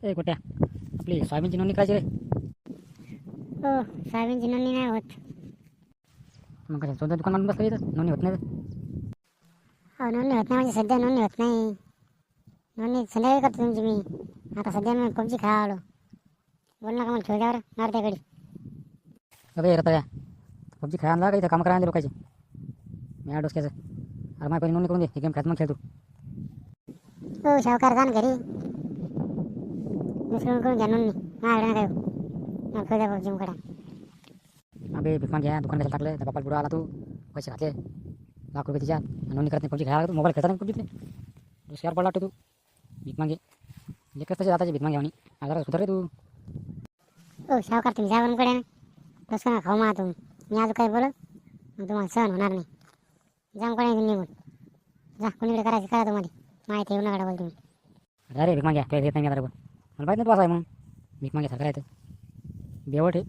ए कुठ्या आपली सोयाबीनची नोंदणी करायची रे. हो सोयाबीनची नोंदणी नाही होत. मग कसं स्वतः दुकान आणून बसता येतं नोंदणी होत नाही तर. हो नोंदणी होत नाही म्हणजे सध्या नोंदणी होत नाही. नोंदणी संध्याकाळी करतो तुमची मी. आता सध्या मी पबजी खेळावलो. बोल नका मला खेळल्यावर मारत्याकडे. अबे रताया पबजी खेळायला का इथं कामं करायला लोकांचे मी डोसक्याचं. अरे माझ्या पहिली नोंदणी करून दे हे गेम खेळत मग खेळतो. हो सावकार जा ना घरी. दुसरीकडून करून घ्या नोंदणी. माझ्याकडे नका येऊ. मला खेळ द्या पबजी मुकडा. अबे भीक घ्या दुकान कशाला टाकलं त्या बापाला बुडा आला तू पैसे घातले ₹1,00,000 तिच्या नोंदणी करत नाही पबजी खेळायला तू मोबाईल खेळता नाही पबजीतले डोसक्यावर पडला तू भीक मागे लेकरच तसे जाताचे भीक मागे आणि आजार सुधार रे तू. हो सावकार तुम्ही जा बनकडे ना. तसं ना खाऊ मा तुम्ही. मी आज काही बोलत मग तुम्हाला सहन होणार नाही. जामकडे निघून जा कोणीकडे करायचं करा तुम्हाला. माहिती येऊ नका बोल तुम्ही. अरे भीक माग्या तुला येत नाही मी आता मला माहीत नाही तू असं आहे म्हणून भीक मागे सारखं राहतं बेवट आहे.